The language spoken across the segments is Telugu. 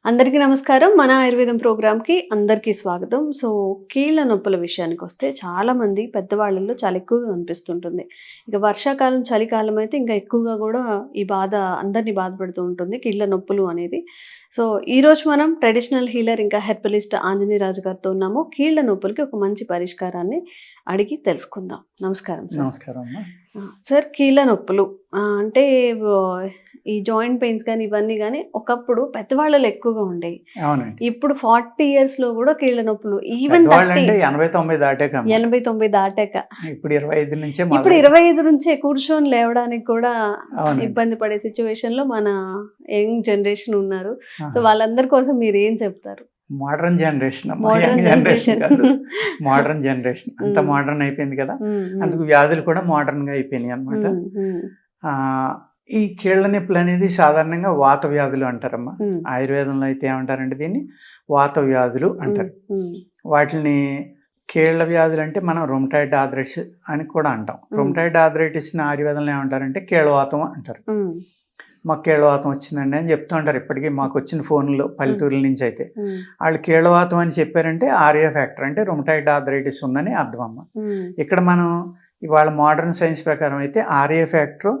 అందరికీ నమస్కారం. మన ఆయుర్వేదం ప్రోగ్రామ్‌కి అందరికీ స్వాగతం. సో, కీళ్ళ నొప్పుల విషయానికొస్తే చాలామంది పెద్దవాళ్ళలో చాలా ఎక్కువగా కనిపిస్తుంటుంది. ఇక వర్షాకాలం, చలికాలం అయితే ఇంకా ఎక్కువగా గూడా ఈ బాధ అందరిని బాధపెడుతూ ఉంటుంది కీళ్ళ నొప్పులు అనేది. సో, ఈరోజు మనం ట్రెడిషనల్ హీలర్ ఇంకా హెర్బలిస్ట్ ఆంజనేయరాజు గారితో ఉన్నాము. కీళ్ళ నొప్పులకి ఒక మంచి పరిష్కారాన్ని అడిగి తెలుసుకుందాం. నమస్కారం సార్. నమస్కారం అమ్మా. సార్, కీళ్ళ నొప్పులు అంటే ఈ జాయింట్ పెయిన్స్ కానీ ఇవన్నీ కానీ ఒకప్పుడు పెద్దవాళ్ళలో ఎక్కువగా ఉండేవి. అవునండి. ఇప్పుడు 40 ఇయర్స్ లో కూడా కీళ్ళ నొప్పులు ఈవెన్ 80-90 దాటాక 80-90 దాటాక ఇప్పుడు 25 నుంచే ఇప్పుడు 25 నుంచే కూర్చొని లేవడానికి కూడా ఇబ్బంది పడే సిచ్యువేషన్ లో మన యంగ్ జనరేషన్ ఉన్నారు. సో వాళ్ళందరి కోసం మీరు ఏం చెప్తారు? మోడర్న్ జనరేషన్ మోడర్న్ జనరేషన్ అంత మోడర్న్ అయిపోయింది కదా, అందుకు వ్యాధులు కూడా మోడర్న్ గా అయిపోయినాయి అనమాట. ఈ కీళ్ళ నొప్పులు అనేది సాధారణంగా వాత వ్యాధులు అంటారమ్మా. ఆయుర్వేదంలో అయితే ఏమంటారంటే దీన్ని వాత వ్యాధులు అంటారు. వాటిని కీళ్ళ వ్యాధులు అంటే మనం రొమటాయిడ్ ఆర్థరైటిస్ అని కూడా అంటాం. రొమటాయిడ్ ఆర్థరైటిస్ ని ఆయుర్వేదంలో ఏమంటారంటే కీళ్ళవాతం అంటారు. మాకు కీళ్ళవాతం వచ్చిందండి అని చెప్తూ ఉంటారు. ఇప్పటికీ మాకు వచ్చిన ఫోన్లో పల్లెటూరుల నుంచి అయితే వాళ్ళు కీళ్ళవాతం అని చెప్పారంటే ఆర్ఏ ఫ్యాక్టర్ అంటే రొమటాయిడ్ ఆర్థరైటిస్ ఉందని అర్థం అమ్మ. ఇక్కడ మనం ఇవాళ మోడర్న్ సైన్స్ ప్రకారం అయితే ఆర్ఏ ఫ్యాక్టర్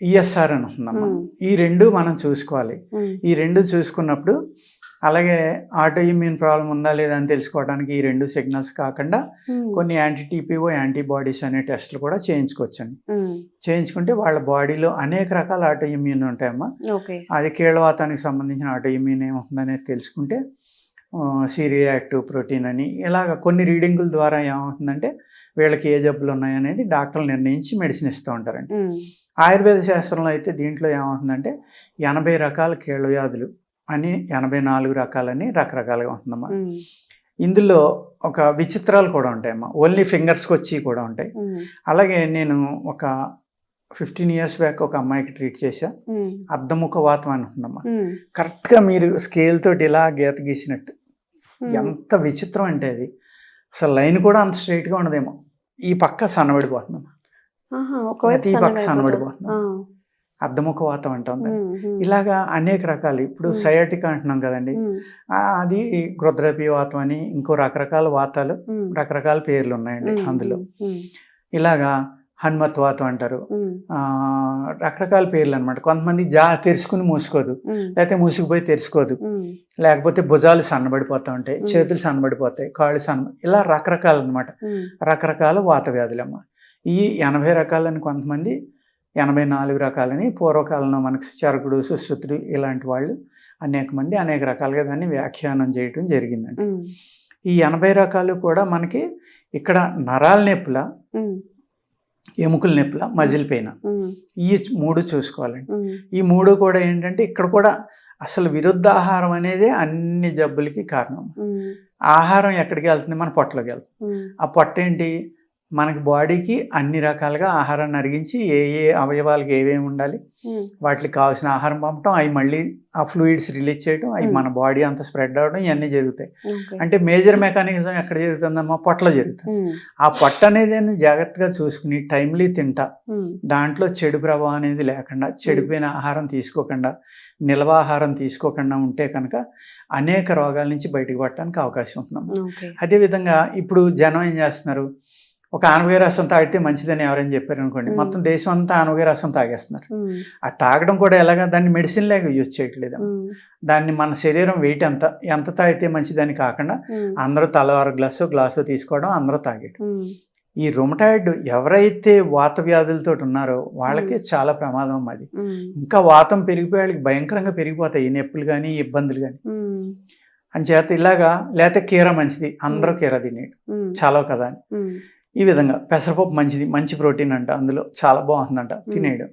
ఈఎస్ఆర్ అని ఉంటుందమ్మా. ఈ రెండు మనం చూసుకోవాలి. ఈ రెండు చూసుకున్నప్పుడు అలాగే ఆటో ఇమ్యూన్ ప్రాబ్లం ఉందా లేదా అని తెలుసుకోవడానికి ఈ రెండు సిగ్నల్స్ కాకుండా కొన్ని యాంటీటీపీఓ యాంటీబాడీస్ అనే టెస్ట్లు కూడా చేయించుకోవచ్చండి. చేయించుకుంటే వాళ్ళ బాడీలో అనేక రకాల ఆటో ఇమ్యూన్ ఉంటాయమ్మా. అది కీళ్ళవాతానికి సంబంధించిన ఆటో ఇమ్యూన్ ఏమవుతుందనేది తెలుసుకుంటే సిరియాక్టివ్ ప్రోటీన్ అని ఇలాగ కొన్ని రీడింగుల ద్వారా ఏమవుతుందంటే వీళ్ళకి ఏ జబ్బులు ఉన్నాయనేది డాక్టర్లు నిర్ణయించి మెడిసిన్ ఇస్తూ ఉంటారండి. ఆయుర్వేద శాస్త్రంలో అయితే దీంట్లో ఏమవుతుందంటే 80 రకాల కీళ్ళ వ్యాధులు అని 84 రకాలని రకరకాలుగా ఉంటుందమ్మా. ఇందులో ఒక విచిత్రాలు కూడా ఉంటాయమ్మా. ఓన్లీ ఫింగర్స్కి వచ్చి కూడా ఉంటాయి. అలాగే నేను ఒక 15 ఇయర్స్ బ్యాక్ ఒక అమ్మాయికి ట్రీట్ చేశా. అర్ధముఖ వాతం అని ఉంటుందమ్మా. కరెక్ట్గా మీరు స్కేల్ తోటి ఇలా గీత గీసినట్టు ఎంత విచిత్రం అంటే అది అసలు లైన్ కూడా అంత స్ట్రైట్గా ఉండదేమో. ఈ పక్క సన్నబడిపోతుందమ్మా, ఈ పక్క సన్నబడిపోతుంది. అర్ధముఖ వాతం అంటాం. ఇలాగా అనేక రకాలు. ఇప్పుడు సయాటిక్ అంటున్నాం కదండి, అది గృద్రపి వాతం అని ఇంకో రకరకాల వాతాలు రకరకాల పేర్లు ఉన్నాయండి అందులో. ఇలాగా హనుమత్ వాతం అంటారు, రకరకాల పేర్లు అనమాట. కొంతమంది తెరుచుకుని మూసుకోదు, లేకపోతే మూసుకుపోయి తెరుచుకోదు, లేకపోతే భుజాలు సన్నబడిపోతూ ఉంటాయి, చేతులు సన్నబడిపోతాయి, కాళ్ళు ఇలా రకరకాలు అనమాట. రకరకాల వాత వ్యాధులమ్మ. ఈ 80 రకాలని కొంతమంది 84 రకాలని పూర్వకాలంలో మనకు చరకుడు సుశ్రుతుడు ఇలాంటి వాళ్ళు అనేక మంది అనేక రకాలుగా దాన్ని వ్యాఖ్యానం చేయటం జరిగిందండి. ఈ 80 రకాలు కూడా మనకి ఇక్కడ నరాల నొప్పుల, ఎముకల నొప్పుల, మజిల్ పెయిన్, ఈ 3 చూసుకోవాలండి. ఈ 3 కూడా ఏంటంటే ఇక్కడ కూడా అసలు విరుద్ధ ఆహారం అనేది అన్ని జబ్బులకి కారణం. ఆహారం ఎక్కడికి వెళ్తుంది? మన పొట్టలోకి వెళ్తుంది. ఆ పొట్ట ఏంటి? మనకి బాడీకి అన్ని రకాలుగా ఆహారాన్ని అరిగించి ఏ ఏ అవయవాలకి ఏమేమి ఉండాలి వాటికి కావాల్సిన ఆహారం పంపటం, అవి మళ్ళీ ఆ ఫ్లూయిడ్స్ రిలీజ్ చేయడం, అవి మన బాడీ అంతా స్ప్రెడ్ అవ్వడం, ఇవన్నీ జరుగుతాయి. అంటే మేజర్ మెకానిజం ఎక్కడ జరుగుతుందమ్మా? పొట్టలో జరుగుతుంది. ఆ పొట్ట అనేది జాగ్రత్తగా చూసుకుని టైమ్లీ తింటా, దాంట్లో చెడు ప్రభావం అనేది లేకుండా, చెడిపోయిన ఆహారం తీసుకోకుండా, నిల్వ ఆహారం తీసుకోకుండా ఉంటే కనుక అనేక రోగాల నుంచి బయటకు పడటానికి అవకాశం ఉంటుందమ్మా. అదేవిధంగా ఇప్పుడు జనం ఏం చేస్తున్నారు? ఒక ఆనపకాయ రసం తాగితే మంచిదని ఎవరైనా చెప్పారు అనుకోండి, మొత్తం దేశం అంతా ఆనపకాయ రసం తాగేస్తున్నారు. అది తాగడం కూడా ఎలాగా? దాన్ని మెడిసిన్ లాగా యూజ్ చేయట్లేదు. దాన్ని మన శరీరం వెయిట్ ఎంత తాగితే మంచిదని కాకుండా అందరూ తలవారు గ్లాసు తీసుకోవడం, అందరూ తాగేయడం. ఈ రొమటాయిడ్ ఎవరైతే వాత వ్యాధులతో ఉన్నారో వాళ్ళకి చాలా ప్రమాదం. అది ఇంకా వాతం పెరిగిపోయి వాళ్ళకి భయంకరంగా పెరిగిపోతాయి ఈ నొప్పులు కానీ ఇబ్బందులు కానీ. అంచేత ఇలాగా లేకపోతే కీర మంచిది, అందరూ కీర తినేయడం చాలా కదా అని. ఈ విధంగా పెసరపప్పు మంచిది, మంచి ప్రోటీన్ అంట, అందులో చాలా బాగుంటుందంట, తినేయడం.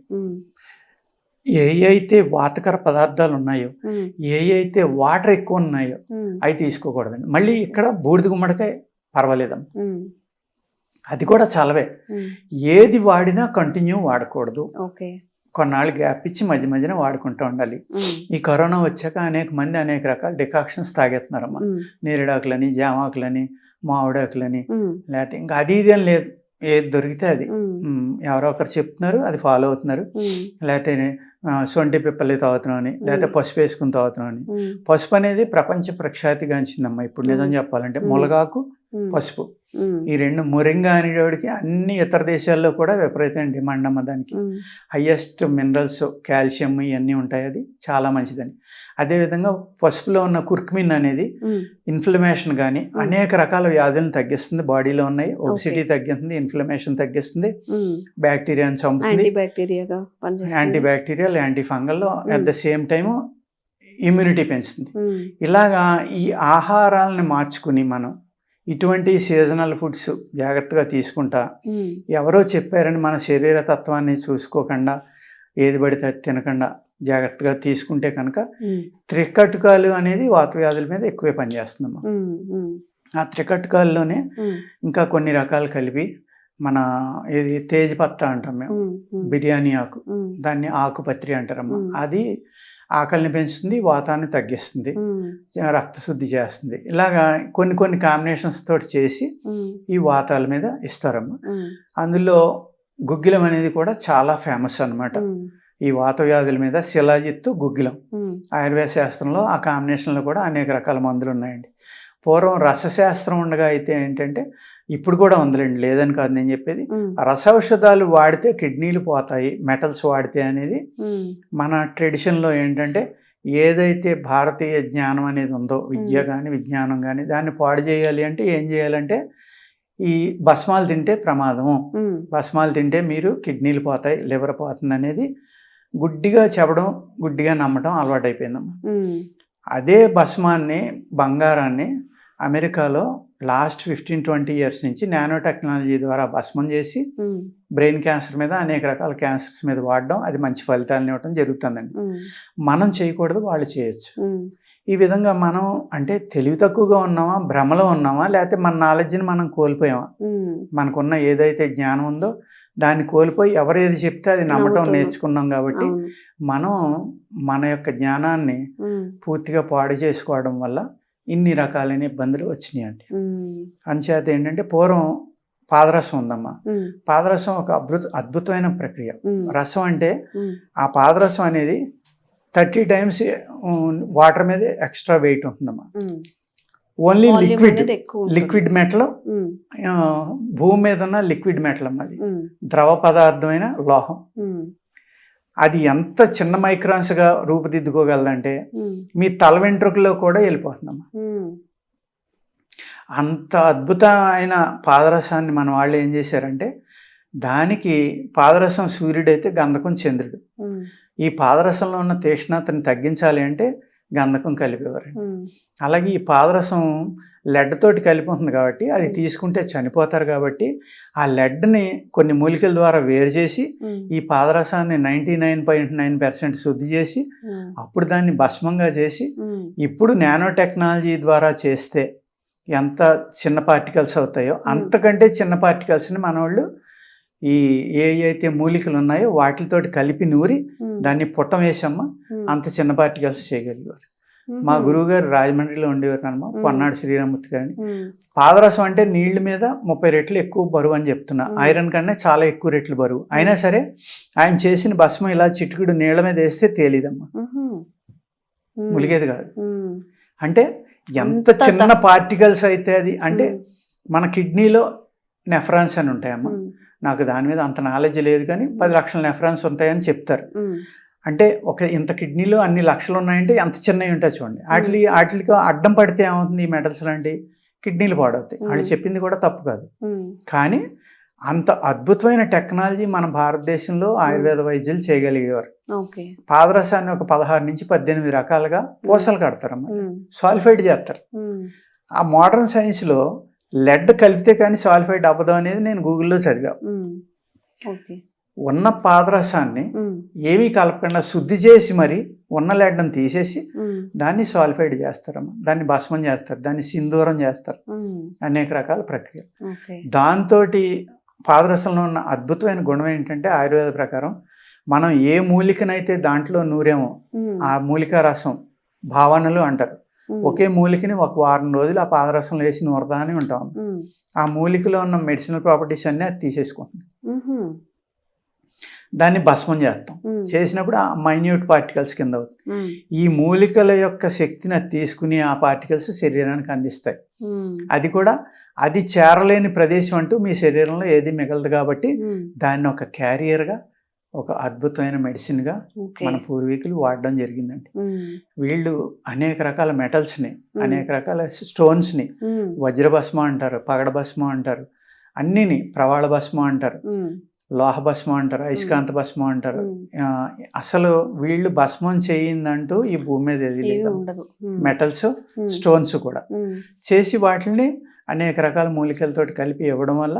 ఏ అయితే వాతకర పదార్థాలు ఉన్నాయో, ఏ అయితే వాటర్ ఎక్కువ ఉన్నాయో అవి తీసుకోకూడదండి. మళ్ళీ ఇక్కడ బూడిద గుమ్మడికాయ పర్వాలేదమ్మా, అది కూడా చలవే. ఏది వాడినా కంటిన్యూ వాడకూడదు. కొన్నాళ్ళు గ్యాప్ ఇచ్చి మధ్య మధ్యన వాడుకుంటూ ఉండాలి. ఈ కరోనా వచ్చాక అనేక మంది అనేక రకాల డికాక్షన్స్ తాగేస్తున్నారమ్మా. నేరేడాకులని, జామాకులని, మామిడాకులని, లేకపోతే ఇంకా అది ఇది అని లేదు, ఏది దొరికితే అది. ఎవరో ఒకరు చెప్తున్నారు, అది ఫాలో అవుతున్నారు. లేకపోతే సొంటి పిప్పలి తాగుతున్నాం అని, లేకపోతే పసుపు వేసుకుని తాగుతున్నాం అని. పసుపు అనేది ప్రపంచ ప్రఖ్యాతిగాంచిందమ్మా ఇప్పుడు నిజం చెప్పాలంటే. ములగాకు, పసుపు, ఈ రెండు, మొరింగా అనేవాడికి అన్ని ఇతర దేశాల్లో కూడా విపరీతమైన డిమాండ్ అమ్మ దానికి. హయ్యెస్ట్ మినరల్స్, కాల్షియం ఇవన్నీ ఉంటాయి, అది చాలా మంచిదని. అదేవిధంగా పసుపులో ఉన్న కుర్కుమిన్ అనేది ఇన్ఫ్లమేషన్ కానీ అనేక రకాల వ్యాధులను తగ్గిస్తుంది. బాడీలో ఉన్నాయి ఒబిసిటీ తగ్గిస్తుంది, ఇన్ఫ్లమేషన్ తగ్గిస్తుంది, బ్యాక్టీరియాని చంపుతుంది, anti bacterial, anti fungal, at the same time immunity పెంచుతుంది. ఇలాగా ఈ ఆహారాలను మార్చుకుని మనం ఇటువంటి సీజనల్ ఫుడ్స్ జాగ్రత్తగా తీసుకుంటా, ఎవరో చెప్పారని మన శరీర తత్వాన్ని చూసుకోకుండా ఏది పడితే తినకుండా జాగ్రత్తగా తీసుకుంటే కనుక త్రికటుకాలు అనేది వాత వ్యాధుల మీద ఎక్కువే పనిచేస్తుందమ్మా. ఆ త్రికటుకాల్లోనే ఇంకా కొన్ని రకాలు కలిపి మన ఏది తేజ్పత్తా అంటాం మేము, బిర్యానీ ఆకు, దాన్ని ఆకుపత్రి అంటారమ్మా. అది ఆకలిని పెంచుతుంది, వాతాన్ని తగ్గిస్తుంది, రక్తశుద్ధి చేస్తుంది. ఇలాగా కొన్ని కొన్ని కాంబినేషన్స్ తోటి చేసి ఈ వాతాల మీద ఇస్తారమ్మా. అందులో గుగ్గిలం అనేది కూడా చాలా ఫేమస్ అన్నమాట. ఈ వాత వ్యాధుల మీద శిలాజిత్తు, గుగ్గిలం, ఆయుర్వేద శాస్త్రంలో ఆ కాంబినేషన్లో కూడా అనేక రకాల మందులు ఉన్నాయండి. పూర్వం రసశాస్త్రం ఉండగా అయితే ఏంటంటే, ఇప్పుడు కూడా ఉందిలేండి, లేదని కాదు నేను చెప్పేది, రసౌషధాలు వాడితే కిడ్నీలు పోతాయి, మెటల్స్ వాడితే అనేది మన ట్రెడిషన్లో ఏంటంటే, ఏదైతే భారతీయ జ్ఞానం అనేది ఉందో, విద్య కానీ విజ్ఞానం కానీ, దాన్ని పాడు చేయాలి అంటే ఏం చేయాలంటే, ఈ భస్మాలు తింటే ప్రమాదము, భస్మాలు తింటే మీరు కిడ్నీలు పోతాయి, లివర్ పోతుంది అనేది గుడ్డిగా చెప్పడం, గుడ్డిగా నమ్మడం అలవాటైపోయిందమ్మా. అదే భస్మాన్ని, బంగారాన్ని అమెరికాలో లాస్ట్ 15-20 years నుంచి నానో టెక్నాలజీ ద్వారా భస్మం చేసి బ్రెయిన్ క్యాన్సర్ మీద, అనేక రకాల క్యాన్సర్స్ మీద వాడడం, అది మంచి ఫలితాలను ఇవ్వడం జరుగుతుందండి. మనం చేయకూడదు, వాళ్ళు చేయొచ్చు. ఈ విధంగా మనం అంటే తెలివి తక్కువగా ఉన్నామా, భ్రమలో ఉన్నామా, లేకపోతే మన నాలెడ్జ్ని మనం కోల్పోయామా, మనకున్న ఏదైతే జ్ఞానం ఉందో దాన్ని కోల్పోయి ఎవరు ఏది చెప్తే అది నమ్మటం నేర్చుకున్నాం. కాబట్టి మనం మన యొక్క జ్ఞానాన్ని పూర్తిగా పాడు చేసుకోవడం వల్ల ఇన్ని రకాలైన ఇబ్బందులు వచ్చినాయి అండి. అంచేత ఏంటంటే, పూర్వం పాదరసం ఉందమ్మా. పాదరసం ఒక అద్భుతమైన ప్రక్రియ. రసం అంటే ఆ పాదరసం అనేది 30 times వాటర్ మీద ఎక్స్ట్రా వెయిట్ ఉంటుందమ్మా. ఓన్లీ లిక్విడ్ మెటల్, భూమి మీద ఉన్న లిక్విడ్ మెటల్ అమ్మ. అది ద్రవ పదార్థమైన లోహం. అది ఎంత చిన్న మైక్రాన్స్గా రూపుదిద్దుకోగలదంటే మీ తల వెంట్రుకలో కూడా వెళ్ళిపోతుందమ్మా. అంత అద్భుతమైన పాదరసాన్ని మన వాళ్ళు ఏం చేశారంటే, దానికి పాదరసం సూర్యుడైతే గంధకం చంద్రుడు. ఈ పాదరసంలో ఉన్న తీక్ష్ణతని తగ్గించాలి అంటే గంధకం కలిపేవారు. అలాగే ఈ పాదరసం లెడ్ తోటి కలిపి ఉంటుంది కాబట్టి అది తీసుకుంటే చనిపోతారు. కాబట్టి ఆ లెడ్ని కొన్ని మూలికల ద్వారా వేరు చేసి ఈ పాదరసాన్ని 99.9% శుద్ధి చేసి అప్పుడు దాన్ని భస్మంగా చేసి ఇప్పుడు నానో టెక్నాలజీ ద్వారా చేస్తే ఎంత చిన్న పార్టికల్స్ అవుతాయో అంతకంటే చిన్న పార్టికల్స్ని మన వాళ్ళు ఈ ఏ అయితే మూలికలు ఉన్నాయో వాటితోటి కలిపి నూరి దాన్ని పుట్టం వేసమ్మ అంత చిన్న పార్టికల్స్ చేయగలిగారు. మా గురువు గారు రాజమండ్రిలో ఉండేవారు అన్నమా, పొన్నాడు శ్రీరామూర్తి గారిని. పాదరసం అంటే నీళ్ల మీద 30 రెట్లు ఎక్కువ బరువు అని చెప్తున్నా, ఐరన్ కన్నా చాలా ఎక్కువ రెట్లు బరువు. అయినా సరే ఆయన చేసిన భస్మం ఇలా చిటికుడు నీళ్ల మీద వేస్తే తేలిదమ్మా, ములిగేది కాదు. అంటే ఎంత చిన్న పార్టికల్స్ అయితే అది. అంటే మన కిడ్నీలో నెఫ్రాన్స్ అని ఉంటాయమ్మా. నాకు దాని మీద అంత నాలెడ్జ్ లేదు కానీ 10 లక్షల నెఫ్రాన్స్ ఉంటాయని చెప్తారు. అంటే ఒక ఇంత కిడ్నీలో అన్ని లక్షలు ఉన్నాయంటే ఎంత చిన్నవి ఉంటాయి చూడండి. వాటికి అడ్డం పడితే ఏమవుతుంది, ఈ మెటల్స్ లాంటి కిడ్నీలు పాడవుతాయి. వాళ్ళు చెప్పింది కూడా తప్పు కాదు, కానీ అంత అద్భుతమైన టెక్నాలజీ మన భారతదేశంలో ఆయుర్వేద వైద్యులు చేయగలిగేవారు. పాదరసాన్ని ఒక 16 నుంచి 18 రకాలుగా పూసలు కడతారమ్మా, సాలిఫైడ్ చేస్తారు. ఆ మోడర్న్ సైన్స్లో లెడ్ కలిపితే కానీ సాలిఫైడ్ అవ్వదు అనేది నేను గూగుల్లో చదివా. ఉన్న పాదరసాన్ని ఏమీ కలపకుండా శుద్ధి చేసి మరి ఉన్న లెడ్ని తీసేసి దాన్ని సాలిఫైడ్ చేస్తారమ్మా, దాన్ని భస్మం చేస్తారు, దాన్ని సింధూరం చేస్తారు, అనేక రకాల ప్రక్రియ. దాంతో పాదరసంలో ఉన్న అద్భుతమైన గుణం ఏంటంటే, ఆయుర్వేద ప్రకారం మనం ఏ మూలికనైతే దాంట్లో నూరేమో ఆ మూలికా రసం భావనలు అంటారు. ఒకే మూలికని ఒక వారం రోజులు ఆ పాదరసంలో వేసి నూరదా అని ఉంటాం. ఆ మూలికలో ఉన్న మెడిసినల్ ప్రాపర్టీస్ అన్నీ అది తీసేసుకుంటుంది. దాన్ని భస్మం చేస్తాం. చేసినప్పుడు ఆ మైన్యూట్ పార్టికల్స్ కింద అవుతుంది. ఈ మూలికల యొక్క శక్తిని అది తీసుకుని ఆ పార్టికల్స్ శరీరానికి అందిస్తాయి. అది కూడా అది చేరలేని ప్రదేశం అంటూ మీ శరీరంలో ఏది మిగలదు కాబట్టి దాన్ని ఒక క్యారియర్గా, ఒక అద్భుతమైన మెడిసిన్గా మన పూర్వీకులు వాడడం జరిగిందండి. వీళ్ళు అనేక రకాల మెటల్స్ని, అనేక రకాల స్టోన్స్ని, వజ్రభస్మ అంటారు, పగడ భస్మ అంటారు, అన్నిని ప్రవాళ భస్మ అంటారు, లోహ భస్మం అంటారు, అయస్కాంత భస్మం అంటారు. అసలు వీళ్ళు భస్మం చేయిందంటూ ఈ భూమి మీద ఏది లేదు. మెటల్స్, స్టోన్స్ కూడా చేసి వాటిని అనేక రకాల మూలికలతోటి కలిపి ఇవ్వడం వల్ల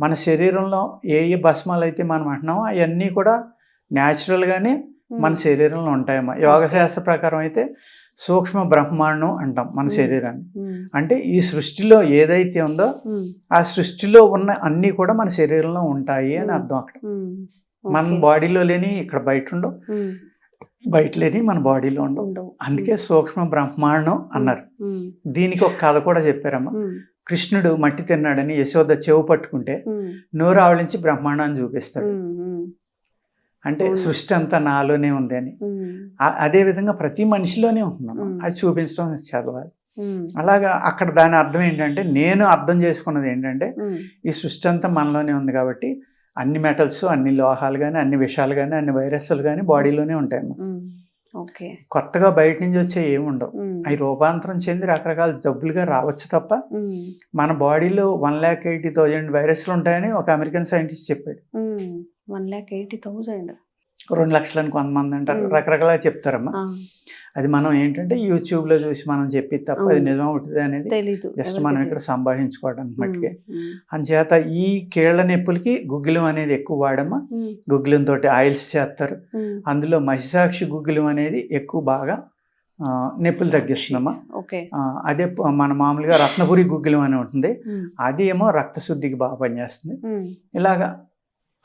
మన శరీరంలో ఏ ఏ భస్మాలు అయితే మనం అంటున్నామో అవన్నీ కూడా న్యాచురల్గానే మన శరీరంలో ఉంటాయమ్మా. యోగశాస్త్ర ప్రకారం అయితే సూక్ష్మ బ్రహ్మాండం అంటాం మన శరీరాన్ని. అంటే ఈ సృష్టిలో ఏదైతే ఉందో ఆ సృష్టిలో ఉన్న అన్నీ కూడా మన శరీరంలో ఉంటాయి అని అర్థం. అక్కడ మన బాడీలో లేని ఇక్కడ బయట ఉండవు, బయట లేని మన బాడీలో ఉండవు. అందుకే సూక్ష్మ బ్రహ్మాండం అన్నారు. దీనికి ఒక కథ కూడా చెప్పారమ్మా. కృష్ణుడు మట్టి తిన్నాడని యశోద చెవు పట్టుకుంటే నోరు ఆవలించి బ్రహ్మాండాన్ని చూపిస్తాడు. అంటే సృష్టి అంతా నాలోనే ఉంది అని. అదే విధంగా ప్రతి మనిషిలోనే ఉంటున్నాం. అది చూపించడం చదవాలి. అలాగా అక్కడ దాని అర్థం ఏంటంటే, నేను అర్థం చేసుకున్నది ఏంటంటే, ఈ సృష్టి అంతా మనలోనే ఉంది కాబట్టి అన్ని మెటల్స్, అన్ని లోహాలు కానీ, అన్ని విషాలు కానీ, అన్ని వైరస్లు కానీ బాడీలోనే ఉంటాయమ్మా. కొత్తగా బయట నుంచి వచ్చే ఏమి ఉండవు. అవి రూపాంతరం చెంది రకరకాల జబ్బులుగా రావచ్చు తప్ప మన బాడీలో 1,80,000 వైరస్లు ఉంటాయని ఒక అమెరికన్ సైంటిస్ట్ చెప్పాడు. 1,80,000 2 లక్షలని కొంతమంది అంటారు, రకరకాల చెప్తారమ్మా. అది మనం ఏంటంటే యూట్యూబ్లో చూసి మనం చెప్పి తప్ప అది నిజం అవుతుంది అనేది జస్ట్ మనం ఇక్కడ సంభాషించుకోవడానికి మట్టుకే. అందుచేత ఈ కీళ్ల నొప్పులకి గుగ్గిలం అనేది ఎక్కువ వాడమ్మా. గుగ్గిలంతో ఆయిల్స్ చేస్తారు. అందులో మహిషాక్షి గుగ్గిలం అనేది ఎక్కువ బాగా నొప్పులు తగ్గిస్తుందమ్మా. అదే మన మామూలుగా రత్నపురి గుగ్గిలం అని ఉంటుంది, అది ఏమో రక్తశుద్ధికి బాగా పనిచేస్తుంది. ఇలాగా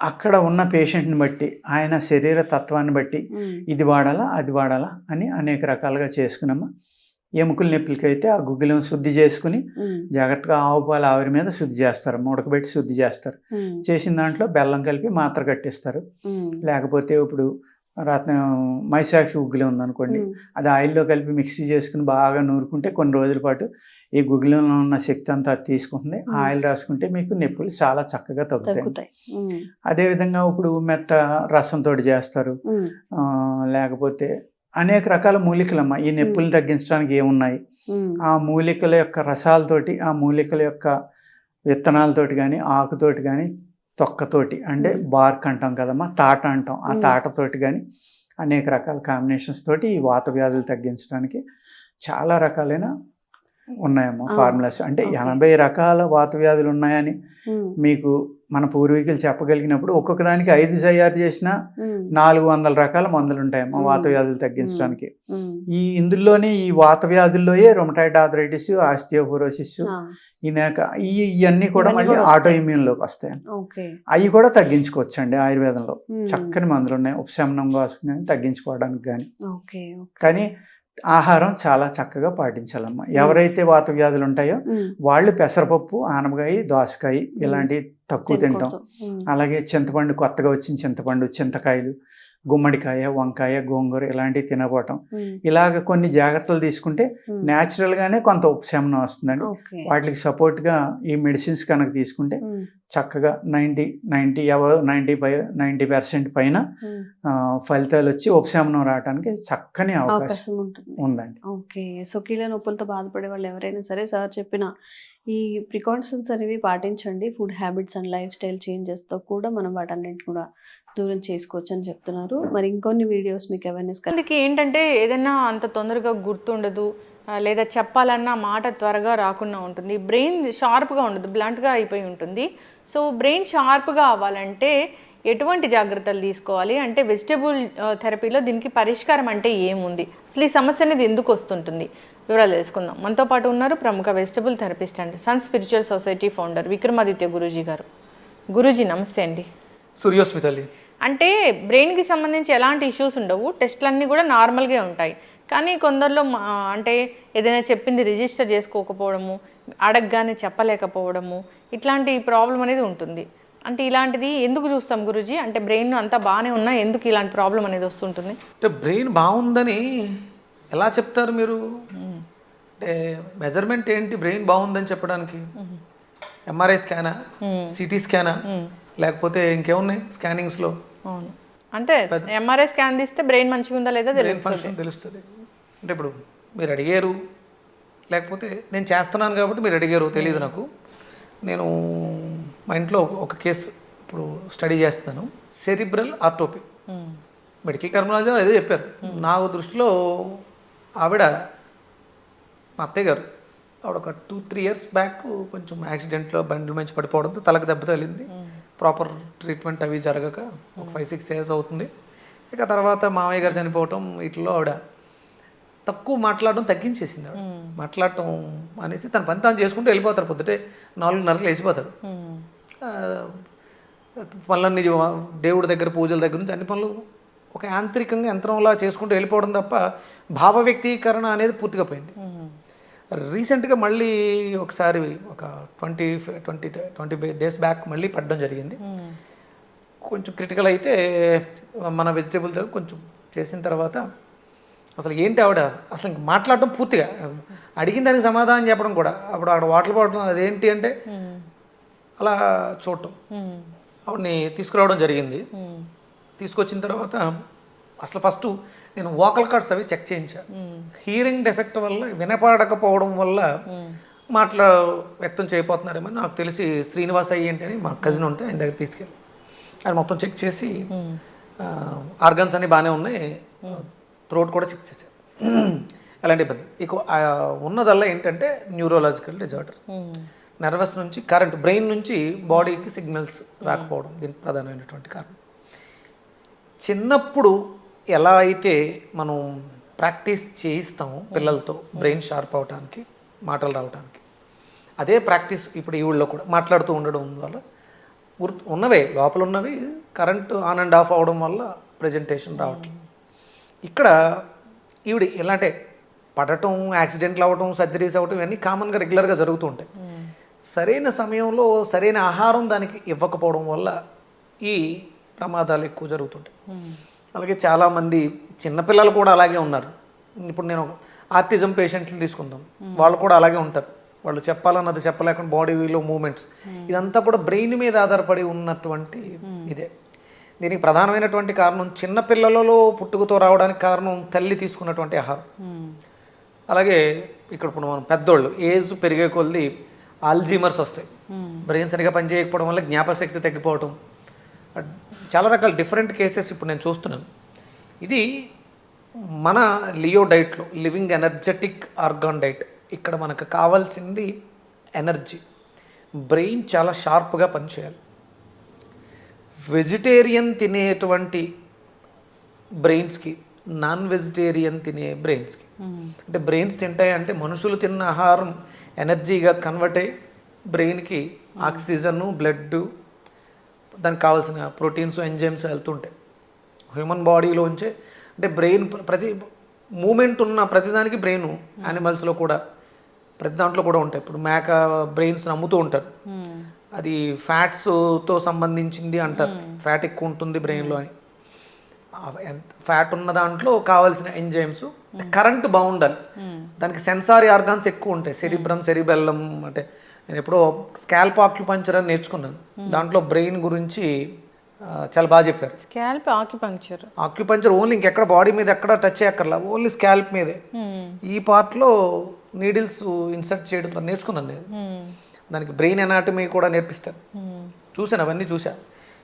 అక్కడ ఉన్న పేషెంట్ని బట్టి, ఆయన శరీర తత్వాన్ని బట్టి ఇది వాడాలా అది వాడాలా అని అనేక రకాలుగా చేసుకున్నామా. ఎముకల నొప్పులకి అయితే ఆ గుగ్గిలం శుద్ధి చేసుకుని జాగ్రత్తగా ఆవు పాలు ఆవిరి మీద శుద్ధి చేస్తారు, ఉడకబెట్టి శుద్ధి చేస్తారు. చేసిన దాంట్లో బెల్లం కలిపి మాత్ర కట్టిస్తారు. లేకపోతే ఇప్పుడు మైసాక్షి గుగ్గిలం ఉందనుకోండి, అది ఆయిల్లో కలిపి మిక్సీ చేసుకుని బాగా నూరుకుంటే కొన్ని రోజుల పాటు ఈ గుగ్గిలంలో ఉన్న శక్తి అంతా తీసుకుంటుంది. ఆయిల్ రాసుకుంటే మీకు నొప్పులు చాలా చక్కగా తగ్గుతాయి. అదేవిధంగా ఇప్పుడు మెత్త రసంతో చేస్తారు. లేకపోతే అనేక రకాల మూలికలమ్మా ఈ నొప్పులు తగ్గించడానికి ఏమున్నాయి, ఆ మూలికల యొక్క రసాలతోటి, ఆ మూలికల యొక్క విత్తనాలతోటి కానీ, ఆకుతోటి కానీ, తొక్కతోటి అంటే బార్క్ అంటాం కదమ్మా, తాట అంటాం, ఆ తాటతోటి కానీ అనేక రకాల కాంబినేషన్స్ తోటి ఈ వాత వ్యాధులు తగ్గించడానికి చాలా రకాలైన ఉన్నాయమ్మా ఫార్ములాస్. అంటే 80 రకాల వాత వ్యాధులు ఉన్నాయని మీకు మన పూర్వీకులు చెప్పగలిగినప్పుడు ఒక్కొక్క దానికి 5 తయారు చేసిన 400 రకాల మందులు ఉంటాయమ్మా వాత వ్యాధులు తగ్గించడానికి. ఇందులోనే ఈ వాత వ్యాధుల్లోయే రొమటాయిడ్ ఆర్థరైటిస్, ఆస్టియోపోరోసిస్, ఇవన్నీ కూడా మళ్ళీ ఆటో ఇమ్యూన్లోకి వస్తాయి. అవి కూడా తగ్గించుకోవచ్చు అండి. ఆయుర్వేదంలో చక్కని మందులు ఉన్నాయి ఉపశమనం కోసం కానీ తగ్గించుకోవడానికి కానీ. కానీ ఆహారం చాలా చక్కగా పాటించాలమ్మా. ఎవరైతే వాత వ్యాధులు ఉంటాయో వాళ్ళు పెసరపప్పు, ఆనపకాయ, దోసకాయ ఇలాంటివి తక్కువ తింటాం. అలాగే చింతపండు, కొత్తగా వచ్చిన చింతపండు, చింతకాయలు, గుమ్మడికాయ, వంకాయ, గోంగూర ఇలాంటివి తినబోవటం, ఇలాగ కొన్ని జాగ్రత్తలు తీసుకుంటే న్యాచురల్గానే కొంత ఉపశమనం వస్తుందండి. వాటికి సపోర్ట్గా ఈ మెడిసిన్స్ కనుక తీసుకుంటే చక్కగా 90% పైన ఫలితాలు వచ్చి ఉపశమనం రావడానికి చక్కని అవకాశం ఉందండి. ఓకే. సో కీళ్ళ నొప్పులతో బాధపడే వాళ్ళు ఎవరైనా సరే సార్ చెప్పిన ఈ ప్రికాషన్స్ అనేవి పాటించండి. Food habits and lifestyle చేంజెస్తో కూడా మనం వాటన్నింటిని కూడా దూరం చేసుకోవచ్చు అని చెప్తున్నారు. మరి ఇంకొన్ని వీడియోస్ మీకు అవేర్నెస్ అందుకే ఏంటంటే ఏదైనా అంత తొందరగా గుర్తుండదు, లేదా చెప్పాలన్న మాట త్వరగా రాకుండా ఉంటుంది, బ్రెయిన్ షార్ప్గా ఉండదు, బ్లంట్గా అయిపోయి ఉంటుంది. సో బ్రెయిన్ షార్ప్గా అవ్వాలంటే ఎటువంటి జాగ్రత్తలు తీసుకోవాలి అంటే వెజిటబుల్ థెరపీలో దీనికి పరిష్కారం అంటే ఏముంది, అసలు ఈ సమస్య అనేది ఎందుకు వస్తుంటుంది, వివరాలు తెలుసుకుందాం. మనతో పాటు ఉన్నారు ప్రముఖ vegetable therapist and sun spiritual society founder Vikramaditya Guruji గారు. గురూజీ నమస్తే అండి. సూర్యోస్మితల్లి. అంటే బ్రెయిన్కి సంబంధించి ఎలాంటి ఇష్యూస్ ఉండవు, టెస్ట్లన్నీ కూడా నార్మల్గా ఉంటాయి. కానీ కొందరిలో అంటే ఏదైనా చెప్పింది రిజిస్టర్ చేసుకోకపోవడము, అడగగానే చెప్పలేకపోవడము, ఇట్లాంటి ప్రాబ్లం అనేది ఉంటుంది. అంటే ఇలాంటిది ఎందుకు చూస్తాం గురూజీ? అంటే బ్రెయిన్ అంతా బాగానే ఉన్నా ఎందుకు ఇలాంటి ప్రాబ్లం అనేది వస్తుంటుంది? అంటే బ్రెయిన్ బాగుందని ఎలా చెప్తారు మీరు? అంటే మెజర్మెంట్ ఏంటి బ్రెయిన్ బాగుందని చెప్పడానికి? ఎంఆర్ఐ స్కానా, సిటీ స్కానా, లేకపోతే ఇంకేమున్నాయి స్కానింగ్స్లో? అవును, అంటే ఎంఆర్ఐ స్కాన్ తీస్తే బ్రెయిన్ మంచిగా ఉందా లేదా బ్రెయిన్ ఫంక్షన్ తెలుస్తుంది. అంటే ఇప్పుడు మీరు అడిగారు, లేకపోతే నేను చేస్తున్నాను కాబట్టి మీరు అడిగారు, తెలియదు నాకు. నేను మా ఇంట్లో ఒక కేసు ఇప్పుడు స్టడీ చేస్తున్నాను, సెరిబ్రల్ ఆర్టోపీ. మెడికల్ టర్మినాలజీ ఏదో చెప్పారు. నా దృష్టిలో ఆవిడ మా అత్తయ్య గారు, ఆవిడ ఒక 2-3 ఇయర్స్ బ్యాక్ కొంచెం యాక్సిడెంట్లో బండి మంచి పడిపోవడంతో తలకు దెబ్బ తగిలింది. ప్రాపర్ ట్రీట్మెంట్ అవి జరగక ఒక 5-6 ఇయర్స్ అవుతుంది. ఇక తర్వాత మామయ్య గారు చనిపోవటం, వీటిలో ఆవిడ తక్కువ మాట్లాడడం తగ్గించేసింది. ఆవిడ మాట్లాడటం అనేసి తన పని తాను చేసుకుంటూ వెళ్ళిపోతారు. పొద్దుటే 4:30 వేసిపోతారు. పనులన్నీ దేవుడి దగ్గర, పూజల దగ్గర నుంచి అన్ని పనులు ఒక యాంత్రికంగా యంత్రంలా చేసుకుంటూ వెళ్ళిపోవడం తప్ప భావ వ్యక్తీకరణ అనేది పూర్తిగా పోయింది. రీసెంట్గా మళ్ళీ ఒకసారి ఒక 20 డేస్ బ్యాక్ మళ్ళీ పడడం జరిగింది. కొంచెం క్రిటికల్ అయితే మన వెజిటేబుల్ దగ్గర కొంచెం చేసిన తర్వాత అసలు ఏంటి ఆవిడ అసలు ఇంక మాట్లాడటం పూర్తిగా, అడిగిన దానికి సమాధానం చెప్పడం కూడా, అప్పుడు ఆవిడ వాటర్ బాటిల్ అదేంటి అంటే అలా చూడటం. ఆవిడని తీసుకురావడం జరిగింది. తీసుకొచ్చిన తర్వాత అసలు ఫస్ట్ నేను వోకల్ కార్డ్స్ అవి చెక్ చేయించాను. హీరింగ్ డెఫెక్ట్ వల్ల, వినపడకపోవడం వల్ల వ్యక్తం చేయబోతున్నారేమో నాకు తెలిసి శ్రీనివాస్ అయ్యేంటి అని మా కజిన్ ఉంటే ఆయన దగ్గర తీసుకెళ్ళి ఆయన మొత్తం చెక్ చేసి ఆర్గన్స్ అన్నీ బాగానే ఉన్నాయి, థ్రోట్ కూడా చెక్ చేశారు, ఎలాంటి ఇబ్బంది. ఇక ఉన్నదల్లా ఏంటంటే న్యూరోలాజికల్ డిజార్డర్, నర్వస్ నుంచి కరెంట్, బ్రెయిన్ నుంచి బాడీకి సిగ్నల్స్ రాకపోవడం దీనికి ప్రధానమైనటువంటి కారణం. చిన్నప్పుడు ఎలా అయితే మనం ప్రాక్టీస్ చేయిస్తాము పిల్లలతో బ్రెయిన్ షార్ప్ అవడానికి, మాటలు రావడానికి, అదే ప్రాక్టీస్ ఇప్పుడు ఈ ఊళ్ళో కూడా మాట్లాడుతూ ఉండడం వల్ల ఉన్నవే లోపల ఉన్నవి కరెంటు ఆన్ అండ్ ఆఫ్ అవడం వల్ల ప్రజెంటేషన్ రావట్లేదు. ఇక్కడ ఈవిడ ఎలాంటి పడటం, యాక్సిడెంట్లు అవ్వటం, సర్జరీస్ అవ్వటం ఇవన్నీ కామన్గా రెగ్యులర్గా జరుగుతూ ఉంటాయి. సరైన సమయంలో సరైన ఆహారం దానికి ఇవ్వకపోవడం వల్ల ఈ ప్రమాదాలు ఎక్కువ జరుగుతుంటాయి. అలాగే చాలామంది చిన్నపిల్లలు కూడా అలాగే ఉన్నారు. ఇప్పుడు నేను ఆర్టిజం పేషెంట్లు తీసుకుందాం, వాళ్ళు కూడా అలాగే ఉంటారు. వాళ్ళు చెప్పాలన్నది చెప్పలేకుండా బాడీలో మూమెంట్స్, ఇదంతా కూడా బ్రెయిన్ మీద ఆధారపడి ఉన్నటువంటి ఇదే. దీనికి ప్రధానమైనటువంటి కారణం చిన్నపిల్లలలో పుట్టుకతో రావడానికి కారణం తల్లి తీసుకున్నటువంటి ఆహారం. అలాగే ఇక్కడ ఇప్పుడు మనం పెద్దోళ్ళు ఏజ్ పెరిగే కొద్దీ ఆల్జీమర్స్ వస్తాయి. బ్రెయిన్ సరిగా పనిచేయకపోవడం వల్ల జ్ఞాపక శక్తి తగ్గిపోవడం, చాలా రకాల డిఫరెంట్ కేసెస్ ఇప్పుడు నేను చూస్తున్నాను. ఇది మన లియో డైట్లో లివింగ్ ఎనర్జెటిక్ ఆర్గాన్ డైట్. ఇక్కడ మనకు కావాల్సింది ఎనర్జీ. బ్రెయిన్ చాలా షార్ప్గా పనిచేయాలి. వెజిటేరియన్ తినేటువంటి బ్రెయిన్స్కి, నాన్ వెజిటేరియన్ తినే బ్రెయిన్స్కి, అంటే బ్రెయిన్స్ తింటాయి అంటే మనుషులు తిన్న ఆహారం ఎనర్జీగా కన్వర్ట్ అయ్యి బ్రెయిన్కి ఆక్సిజన్, బ్లడ్, దానికి కావాల్సిన ప్రోటీన్స్, ఎంజైమ్స్ వెళ్తుంటాయి హ్యూమన్ బాడీలోంచే. అంటే బ్రెయిన్ ప్రతి మూమెంట్ ఉన్న ప్రతిదానికి బ్రెయిన్ యానిమల్స్లో కూడా ప్రతి దాంట్లో కూడా ఉంటాయి. ఇప్పుడు మేక బ్రెయిన్స్ నమ్ముతూ ఉంటారు, అది ఫ్యాట్స్తో సంబంధించింది అంటారు, ఫ్యాట్ ఎక్కువ ఉంటుంది బ్రెయిన్లో అని. ఫ్యాట్ ఉన్న దాంట్లో కావాల్సిన ఎంజైమ్స్, కరెంట్ బాగుండాలి, దానికి సెన్సారీ ఆర్గాన్స్ ఎక్కువ ఉంటాయి. సెరిబ్రమ్, సెరిబెల్లం, అంటే నేను ఎప్పుడో స్కాల్ప్ ఆక్యుపంక్చర్ అని నేర్చుకున్నాను. దాంట్లో బ్రెయిన్ గురించి చాలా బాగా చెప్పారు. స్కాల్ప్ ఆక్యుపంక్చర్ ఓన్లీ ఇంకెక్కడ బాడీ మీద ఎక్కడ టచ్ చేయక్కర్లా, ఓన్లీ స్కాల్ప్ మీదే. ఈ పార్ట్లో నీడిల్స్ ఇన్సర్ట్ చేయడం నేర్చుకున్నాను నేను. దానికి బ్రెయిన్ ఎనాటమీ కూడా నేర్పిస్తారు. చూశాను, అవన్నీ చూసా.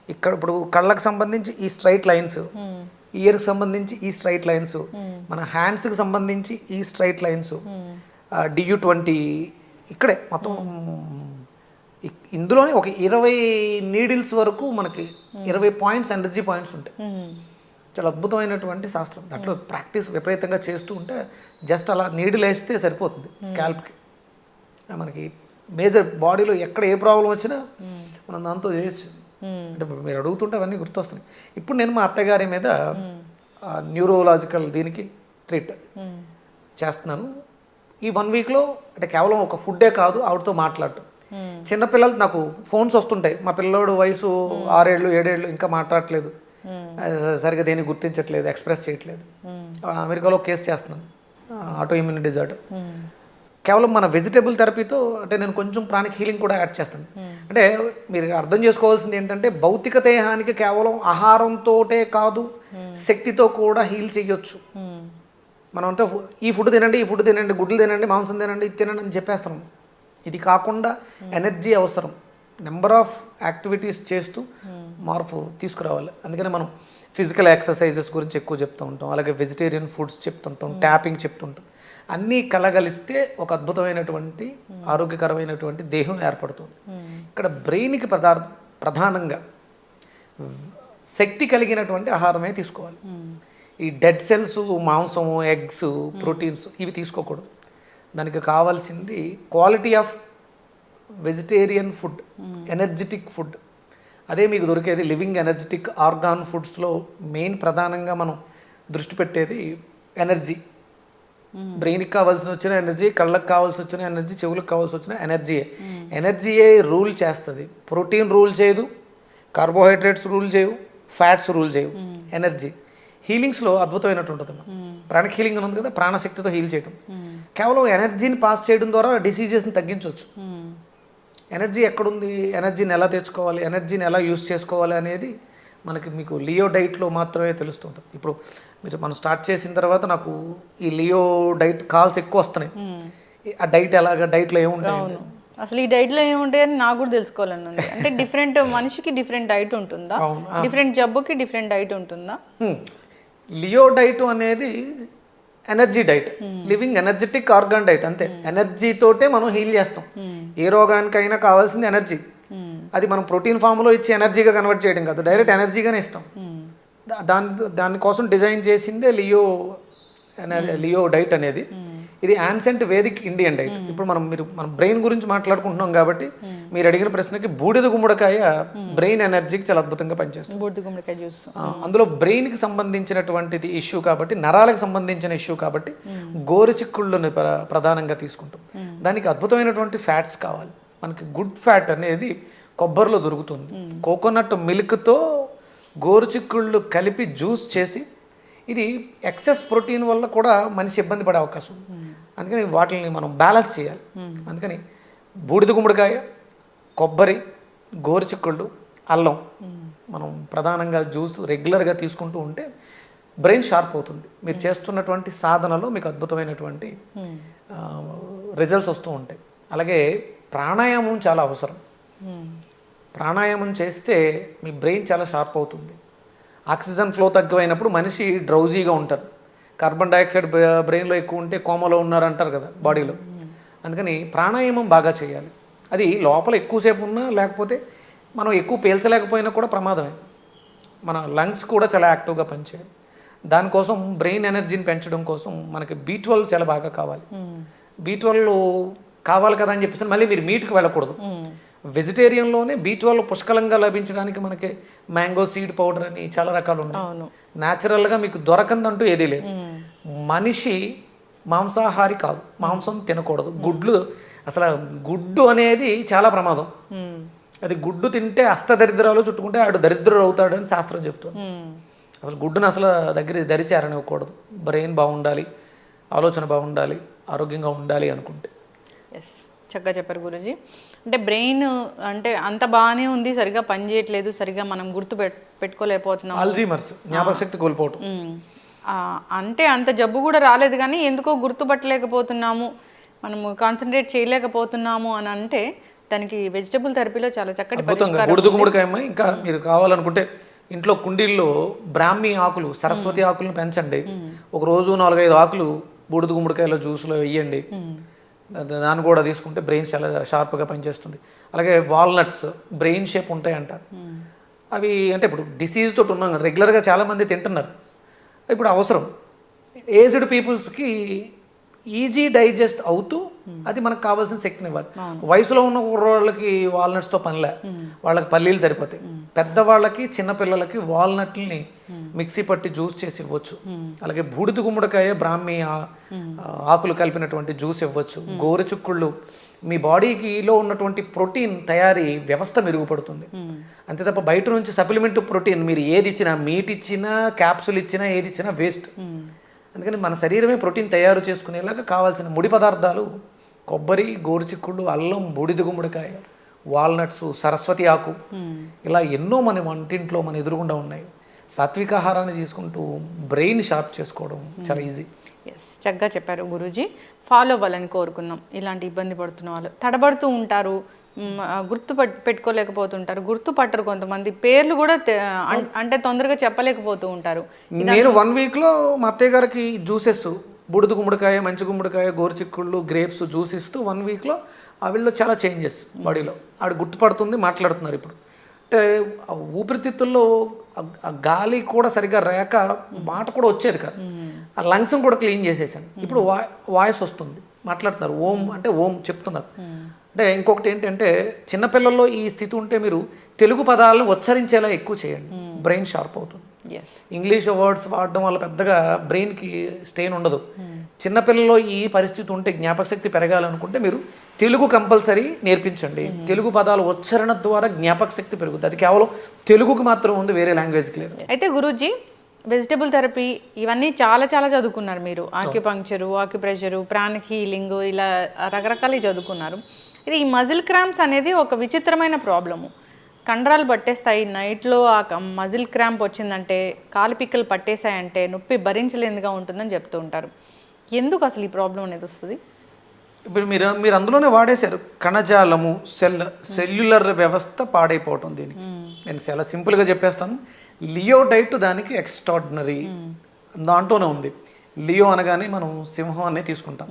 ఇక్కడ ఇప్పుడు కళ్ళకు సంబంధించి ఈ స్ట్రైట్ లైన్స్, ఇయర్కి సంబంధించి ఈ స్ట్రైట్ లైన్స్, మన హ్యాండ్స్కి సంబంధించి ఈ స్ట్రైట్ లైన్స్, DU20 ఇక్కడే మొత్తం. ఇందులోనే ఒక 20 నీడిల్స్ వరకు మనకి 20 పాయింట్స్, ఎనర్జీ పాయింట్స్ ఉంటాయి. చాలా అద్భుతమైనటువంటి శాస్త్రం. దాంట్లో ప్రాక్టీస్ విపరీతంగా చేస్తూ ఉంటే జస్ట్ అలా నీడిల్ వేస్తే సరిపోతుంది స్కాల్ప్కి. మనకి మేజర్ బాడీలో ఎక్కడ ఏ ప్రాబ్లం వచ్చినా మనం దాంతో చేయొచ్చు. అంటే మీరు అడుగుతుంటే అవన్నీ గుర్తొస్తున్నాయి. ఇప్పుడు నేను మా అత్తగారి మీద న్యూరోలాజికల్ దీనికి ట్రీట్ చేస్తున్నాను. ఈ 1 వీక్లో అంటే కేవలం ఒక ఫుడ్డే కాదు, ఆవిడతో మాట్లాడటం. చిన్నపిల్లలు నాకు ఫోన్స్ వస్తుంటాయి, మా పిల్లోడు వయసు 6 ఏళ్ళు 7 ఏళ్ళు ఇంకా మాట్లాడట్లేదు, సరిగ్గా దేన్ని గుర్తించట్లేదు, ఎక్స్ప్రెస్ చేయట్లేదు. అమెరికాలో కేసు చేస్తున్నాను, ఆటో ఇమ్యూన్ డిజార్డర్. కేవలం మన వెజిటేబుల్ థెరపీతో అంటే నేను కొంచెం ప్రాణిక్ హీలింగ్ కూడా యాడ్ చేస్తాను. అంటే మీరు అర్థం చేసుకోవాల్సింది ఏంటంటే భౌతిక దేహానికి కేవలం ఆహారంతోటే కాదు, శక్తితో కూడా హీల్ చేయొచ్చు. మనమంతా ఈ ఫుడ్ తినండి, ఈ ఫుడ్ తినండి, గుడ్లు తినండి, మాంసం తినండి, ఇది తినండి అని చెప్పేస్తాం. ఇది కాకుండా ఎనర్జీ అవసరం. నెంబర్ ఆఫ్ యాక్టివిటీస్ చేస్తూ మార్పు తీసుకురావాలి. అందుకని మనం ఫిజికల్ ఎక్సర్సైజెస్ గురించి ఎక్కువ చెప్తూ ఉంటాం, అలాగే వెజిటేరియన్ ఫుడ్స్ చెప్తుంటాం, ట్యాపింగ్ చెప్తుంటాం. అన్నీ కలగలిస్తే ఒక అద్భుతమైనటువంటి ఆరోగ్యకరమైనటువంటి దేహం ఏర్పడుతుంది. ఇక్కడ బ్రెయిన్కి ప్రధానంగా శక్తి కలిగినటువంటి ఆహారమే తీసుకోవాలి. ఈ డెడ్ సెల్స్, మాంసము, ఎగ్స్, ప్రోటీన్స్ ఇవి తీసుకోకూడదు. దానికి కావాల్సింది quality of vegetarian food, energetic food. అదే మీకు దొరికేది లివింగ్ ఎనర్జెటిక్ ఆర్గాన్ ఫుడ్స్లో మెయిన్ ప్రధానంగా మనం దృష్టి పెట్టేది ఎనర్జీ. బ్రెయిన్కి కావాల్సిన వచ్చిన ఎనర్జీ, కళ్ళకు కావాల్సి వచ్చిన ఎనర్జీ, చెవులకు కావాల్సి వచ్చిన ఎనర్జీయే. ఎనర్జీయే రూల్ చేస్తుంది. ప్రోటీన్ రూల్ చేయదు, కార్బోహైడ్రేట్స్ రూల్ చేయవు, ఫ్యాట్స్ రూల్ చేయవు. ఎనర్జీ హీలింగ్స్లో అద్భుతమైనట్టు ఉంటుంది. ప్రాణిక్ హీలింగ్ అని ఉంది కదా, ప్రాణశక్తితో హీల్ చేయడం. కేవలం ఎనర్జీని పాస్ చేయడం ద్వారా డిసీజెస్ని తగ్గించవచ్చు. ఎనర్జీ ఎక్కడుంది, ఎనర్జీని ఎలా తెచ్చుకోవాలి, ఎనర్జీని ఎలా యూస్ చేసుకోవాలి అనేది మనకి మీకు లియో డైట్లో మాత్రమే తెలుస్తుంది. ఇప్పుడు మనం స్టార్ట్ చేసిన తర్వాత నాకు ఈ లియో డైట్ కాల్స్ ఎక్కువ వస్తున్నాయి. ఆ డైట్ ఎలాగా, డైట్లో ఏముంటాయి, అసలు ఈ డైట్లో ఏముంటాయని నాకు కూడా తెలుసుకోవాలని ఉంది. అంటే డిఫరెంట్ మనిషికి డిఫరెంట్ డైట్ ఉంటుందా, డిఫరెంట్ జబ్బుకి డిఫరెంట్ డైట్ ఉంటుందా? లియో డైట్ అనేది energy diet, living energetic organ diet. అంతే, ఎనర్జీ తోటే మనం హీల్ చేస్తాం. ఏ రోగానికైనా కావాల్సింది ఎనర్జీ. అది మనం ప్రోటీన్ ఫామ్లో ఇచ్చి ఎనర్జీగా కన్వర్ట్ చేయడం కాదు, డైరెక్ట్ ఎనర్జీగానే ఇస్తాం. దానికోసం డిజైన్ చేసిందే లియో డైట్ అనేది. ఇది యాన్సెంట్ వేదిక్ ఇండియన్ డైట్. ఇప్పుడు మనం బ్రెయిన్ గురించి మాట్లాడుకుంటున్నాం కాబట్టి మీరు అడిగిన ప్రశ్నకి బూడిద గుమ్మడికాయ బ్రెయిన్ ఎనర్జీకి చాలా అద్భుతంగా పనిచేస్తుంది. బూడిద గుమ్మడికాయ జ్యూస్ అందులో బ్రెయిన్కి సంబంధించినటువంటిది ఇష్యూ కాబట్టి, నరాలకు సంబంధించిన ఇష్యూ కాబట్టి గోరుచిక్కుళ్ళని ప్రధానంగా తీసుకుంటాం. దానికి అద్భుతమైనటువంటి ఫ్యాట్స్ కావాలి. మనకి గుడ్ ఫ్యాట్ అనేది కొబ్బరిలో దొరుకుతుంది. కోకోనట్ మిల్క్తో గోరుచిక్కుళ్ళు కలిపి జ్యూస్ చేసి, ఇది ఎక్సెస్ ప్రోటీన్ వల్ల కూడా మనిషి ఇబ్బంది పడే అవకాశం ఉంది. అందుకని వాటిని మనం బ్యాలెన్స్ చేయాలి. అందుకని బూడిద గుమ్మడికాయ, కొబ్బరి, గోరుచిక్కుళ్ళు, అల్లం మనం ప్రధానంగా జ్యూస్ రెగ్యులర్గా తీసుకుంటూ ఉంటే బ్రెయిన్ షార్ప్ అవుతుంది. మీరు చేస్తున్నటువంటి సాధనలో మీకు అద్భుతమైనటువంటి రిజల్ట్స్ వస్తూ ఉంటాయి. అలాగే ప్రాణాయామం చాలా అవసరం. ప్రాణాయామం చేస్తే మీ బ్రెయిన్ చాలా షార్ప్ అవుతుంది. ఆక్సిజన్ ఫ్లో తక్కువైనప్పుడు మనిషి డ్రౌజీగా ఉంటారు. కార్బన్ డైఆక్సైడ్ బ్రెయిన్లో ఎక్కువ ఉంటే కోమలో ఉన్నారంటారు కదా బాడీలో. అందుకని ప్రాణాయామం బాగా చేయాలి. అది లోపల ఎక్కువసేపు ఉన్నా, లేకపోతే మనం ఎక్కువ పీల్చలేకపోయినా కూడా ప్రమాదమే. మన లంగ్స్ కూడా చాలా యాక్టివ్గా పనిచేయాలి. దానికోసం బ్రెయిన్ ఎనర్జీని పెంచడం కోసం మనకి B12 చాలా బాగా కావాలి. B12 కావాలి కదా అని చెప్పేసి మళ్ళీ మీరు మీట్కి వెళ్ళకూడదు. వెజిటేరియన్లోనే B12 పుష్కలంగా లభించడానికి మనకి మ్యాంగో సీడ్ పౌడర్ అని చాలా రకాలు ఉన్నాయి. న్యాచురల్గా మీకు దొరకందంటూ ఏదీ లేదు. మనిషి మాంసాహారి కాదు, మాంసం తినకూడదు. అసలు గుడ్డు అనేది చాలా ప్రమాదం. అది గుడ్డు తింటే అష్టదరిద్రాలు చుట్టుకుంటే ఆడు దరిద్రుడు అవుతాడు అని శాస్త్రం చెప్తుంది. అసలు గుడ్డును అసలు దరిచేరనివ్వకూడదు. బ్రెయిన్ బాగుండాలి, ఆలోచన బాగుండాలి, ఆరోగ్యంగా ఉండాలి అనుకుంటే. ఎస్, చక్కగా చెప్పారు గురూజీ. అంటే బ్రెయిన్ అంటే అంత బాగానే ఉంది, సరిగా పని చేయట్లేదు, సరిగా మనం గుర్తు పెట్టుకోలేకపోతున్నాం. అల్జీమర్స్, జ్ఞాపక శక్తి కోల్పోవటం. అంటే అంత జబ్బు కూడా రాలేదు కానీ ఎందుకో గుర్తుపట్టలేకపోతున్నాము, మనము కాన్సన్ట్రేట్ చేయలేకపోతున్నాము అని అంటే దానికి వెజిటబుల్ థెరపీలో చాలా చక్కటి బూడిద గుమ్మడికాయ. ఇంకా మీరు కావాలనుకుంటే ఇంట్లో కుండీల్లో బ్రాహ్మీ ఆకులు, సరస్వతి ఆకులను పెంచండి. ఒక రోజు 4-5 ఆకులు బూడిద గుమ్మడికాయలో జ్యూస్లో వేయండి. దాన్ని కూడా తీసుకుంటే బ్రెయిన్ చాలా షార్ప్గా పనిచేస్తుంది. అలాగే వాల్నట్స్ బ్రెయిన్ షేప్ ఉంటాయి అంటారు. అవి అంటే ఇప్పుడు డిసీజ్ తోటి ఉన్నాం, రెగ్యులర్గా చాలామంది తింటున్నారు. ఇప్పుడు అవసరం ఏజ్డ్ పీపుల్స్కి ఈజీ డైజెస్ట్ అవుతూ అది మనకు కావాల్సిన శక్తిని ఇవ్వాలి. వయసులో ఉన్న వాళ్ళకి వాల్నట్స్తో పనిలే, వాళ్ళకి పల్లీలు సరిపోతాయి. పెద్దవాళ్ళకి చిన్నపిల్లలకి వాల్నట్ని మిక్సీ పట్టి జ్యూస్ చేసి ఇవ్వచ్చు. అలాగే బూడిద గుమ్మడికాయ బ్రాహ్మి ఆకులు కలిపినటువంటి జ్యూస్ ఇవ్వచ్చు. గోరుచుక్కుళ్ళు మీ బాడీకిలో ఉన్నటువంటి ప్రోటీన్ తయారీ వ్యవస్థ మెరుగుపడుతుంది. అంతే తప్ప బయట నుంచి సప్లిమెంట్ ప్రోటీన్ మీరు ఏది ఇచ్చినా, మీట్ ఇచ్చినా, క్యాప్సుల్ ఇచ్చినా, ఏది ఇచ్చినా వేస్ట్. అందుకని మన శరీరమే ప్రోటీన్ తయారు చేసుకునేలాగా కావాల్సిన ముడి పదార్థాలు కొబ్బరి, గోరుచిక్కుళ్ళు, అల్లం, బూడిద గుమ్మడికాయ, వాల్నట్స్, సరస్వతి ఆకు, ఇలా ఎన్నో మన వంటింట్లో మన ఎదురుగుండా ఉన్నాయి. సాత్విక ఆహారాన్ని తీసుకుంటూ బ్రెయిన్ షార్ప్ చేసుకోవడం చాలా ఈజీ. ఎస్, చక్కగా చెప్పారు గురూజీ. ఫాలో అవ్వాలని కోరుకున్నాం. ఇలాంటి ఇబ్బంది పడుతున్న వాళ్ళు తడబడుతూ ఉంటారు, పెట్టుకోలేకపోతుంటారు, గుర్తుపట్టరు. కొంతమంది పేర్లు కూడా అంటే తొందరగా చెప్పలేకపోతూ ఉంటారు. నేను 1 వీక్లో మా అత్తయ్య గారికి జ్యూసెస్, బూడిద గుమ్మడికాయ, మంచి గుమ్మడికాయ, గోరుచిక్కుళ్ళు, గ్రేప్స్ జ్యూస్ ఇస్తూ 1 వీక్లో ఆవిడలో చాలా చేంజెస్ బాడీలో. ఆవిడ గుర్తుపడుతుంది, మాట్లాడుతున్నారు ఇప్పుడు. అంటే ఊపిరితిత్తుల్లో గాలి కూడా సరిగ్గా రేక మాట కూడా వచ్చేది కాదు. ఆ లంగ్స్ని కూడా క్లీన్ చేసేసాను. ఇప్పుడు వాయిస్ వస్తుంది, మాట్లాడుతున్నారు. ఓం అంటే ఓం చెప్తున్నారు. అంటే ఇంకొకటి ఏంటంటే చిన్నపిల్లల్లో ఈ స్థితి ఉంటే మీరు తెలుగు పదాలను ఉచ్చరించేలా ఎక్కువ చేయండి, బ్రెయిన్ షార్ప్ అవుతుంది. ఇంగ్లీష్ వర్డ్స్ వాడడం వల్ల పెద్దగా బ్రెయిన్కి స్ట్రెయిన్ ఉండదు. చిన్నపిల్లల్లో ఈ పరిస్థితి ఉంటే జ్ఞాపక శక్తి పెరగాలనుకుంటే మీరు తెలుగు కంపల్సరీ నేర్పించండి. తెలుగు పదాల ఉచ్చారణ ద్వారా జ్ఞాపక శక్తి పెరుగుతుంది. అది కేవలం తెలుగుకు మాత్రం ఉంది, వేరే లాంగ్వేజ్కి లేదు. అయితే గురూజీ, వెజిటబుల్ థెరపీ ఇవన్నీ చాలా చాలా చదువుకున్నారు మీరు. ఆక్యుపంక్చరు, ఆక్యుప్రెషరు, ప్రాణిక్ హీలింగ్, ఇలా రకరకాలు చదువుకున్నారు. ఇది ఈ మజిల్ క్రాంప్స్ అనేది ఒక విచిత్రమైన ప్రాబ్లము. కండరాలు పట్టేస్తాయి. నైట్లో ఆ మజిల్ క్రాంప్ వచ్చిందంటే, కాలు పిక్కలు పట్టేశాయంటే నొప్పి భరించలేనిదిగా ఉంటుందని చెప్తూ ఉంటారు. ఎందుకు అసలు ఈ ప్రాబ్లం అనేది వస్తుంది? ఇప్పుడు మీరు అందులోనే వాడేశారు కణజాలము, సెల్యులర్ వ్యవస్థ పాడైపోవటం. దీనికి నేను చాలా సింపుల్గా చెప్పేస్తాను. లియో డైట్ దానికి ఎక్స్ట్రాడినరీ దాంట్లోనే ఉంది. లియో అనగానే మనం సింహం అనే తీసుకుంటాం.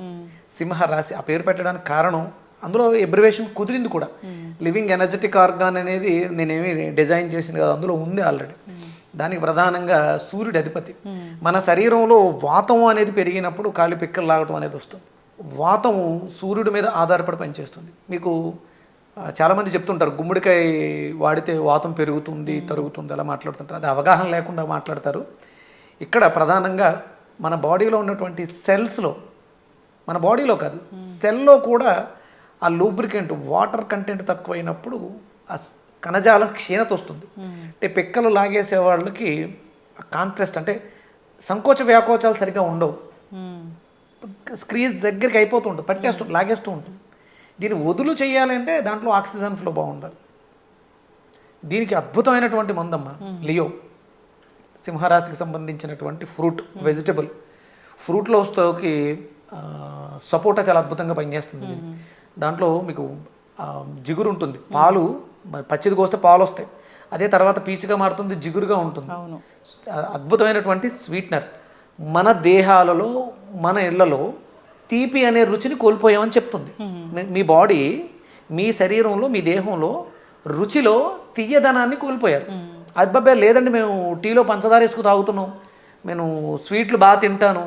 సింహ రాశి ఆ పేరు పెట్టడానికి కారణం అందులో ఎబ్రివేషన్ కుదిరింది కూడా. లివింగ్ ఎనర్జెటిక్ ఆర్గాన్ అనేది నేనేమి డిజైన్ చేసింది కదా, అందులో ఉంది ఆల్రెడీ. దానికి ప్రధానంగా సూర్యుడి అధిపతి. మన శరీరంలో వాతం అనేది పెరిగినప్పుడు కాళ్ళు పిక్కలు లాగటం అనేది వస్తుంది. వాతం సూర్యుడి మీద ఆధారపడి పనిచేస్తుంది. మీకు చాలామంది చెప్తుంటారు గుమ్మడికాయ వాడితే వాతం పెరుగుతుంది, తరుగుతుంది, అలా మాట్లాడుతుంటారు. అది అవగాహన లేకుండా మాట్లాడతారు. ఇక్కడ ప్రధానంగా మన బాడీలో ఉన్నటువంటి సెల్స్లో, మన బాడీలో కాదు సెల్లో కూడా ఆ లూబ్రికెంట్, వాటర్ కంటెంట్ తక్కువైనప్పుడు ఆ కణజాలం క్షీణత వస్తుంది. అంటే పిక్కలు లాగేసే వాళ్ళకి కాంట్రాస్ట్ అంటే సంకోచ వ్యాకోచాలు సరిగ్గా ఉండవు. స్క్రీజ్ దగ్గరికి అయిపోతూ ఉంటుంది, పట్టేస్తుంది, లాగేస్తూ ఉంటుంది. దీన్ని వదులు చేయాలంటే దాంట్లో ఆక్సిజన్ ఫ్లో బాగుండాలి. దీనికి అద్భుతమైనటువంటి మందమ్మ లియో, సింహరాశికి సంబంధించినటువంటి ఫ్రూట్, వెజిటబుల్. ఫ్రూట్లో వస్తేకి సపోటా చాలా అద్భుతంగా పనిచేస్తుంది. దాంట్లో మీకు జిగురు ఉంటుంది. పాలు పచ్చిది కోస్తే పాలు వస్తాయి, అదే తర్వాత పీచుగా మారుతుంది, జిగురుగా ఉంటుంది. అద్భుతమైనటువంటి స్వీట్నర్. మన దేహాలలో, మన ఇళ్లలో తీపి అనే రుచిని కోల్పోయామని చెప్తుంది. మీ బాడీ, మీ శరీరంలో, మీ దేహంలో రుచిలో తీయదనాన్ని కోల్పోయారు. అబ్బాయి లేదండి మేము టీలో పంచదార వేసుకు తాగుతున్నాం, నేను స్వీట్లు బాగా తింటాను,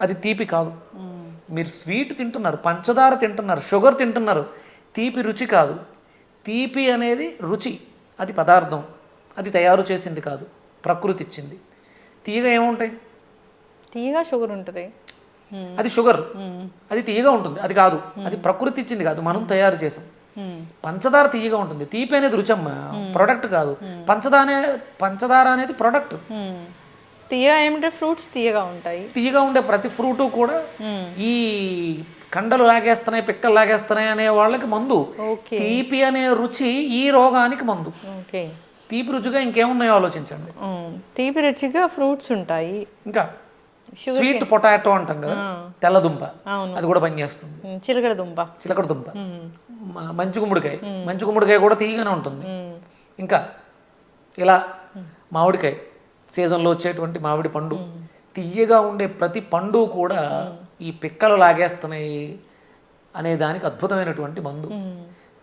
అది తీపి కాదు. మీరు స్వీట్ తింటున్నారు, పంచదార తింటున్నారు, షుగర్ తింటున్నారు, తీపి రుచి కాదు. తీపి అనేది రుచి, అది పదార్థం, అది తయారు చేసింది కాదు, ప్రకృతి ఇచ్చింది. తీయగా ఏముంటాయి? తీయగా షుగర్ ఉంటుంది, అది షుగర్, అది తీయగా ఉంటుంది, అది కాదు, అది ప్రకృతి ఇచ్చింది కాదు, మనం తయారు చేసాం. పంచదార తీయగా ఉంటుంది, తీపి అనేది రుచమ్మ, ప్రొడక్ట్ కాదు. పంచదార అనేది ప్రొడక్ట్. తీయగా ఏమంటే ఫ్రూట్స్ తీయగా ఉంటాయి. తీయగా ఉండే ప్రతి ఫ్రూటు కూడా ఈ కండలు లాగేస్తున్నాయి, పిక్కలు లాగేస్తున్నాయి అనే వాళ్ళకి మందు. తీపి అనే రుచి ఈ రోగానికి మందు. తీపి రుచిగా ఇంకేమున్నాయో ఆలోచించండి. తీపి రుచిగా ఫ్రూట్స్ ఉంటాయి. ఇంకా స్వీట్ పొటాటో అంటాం కదా, తెల్లదుంప, అది కూడా పనిచేస్తుంది. చిలకడ దుంప, మంచి గుమ్మడికాయ కూడా తీయగానే ఉంటుంది. ఇంకా ఇలా మామిడికాయ, సీజన్లో వచ్చేటువంటి మామిడి పండు, తీయగా ఉండే ప్రతి పండు కూడా ఈ పిక్కలు లాగేస్తున్నాయి అనే దానికి అద్భుతమైనటువంటి మందు.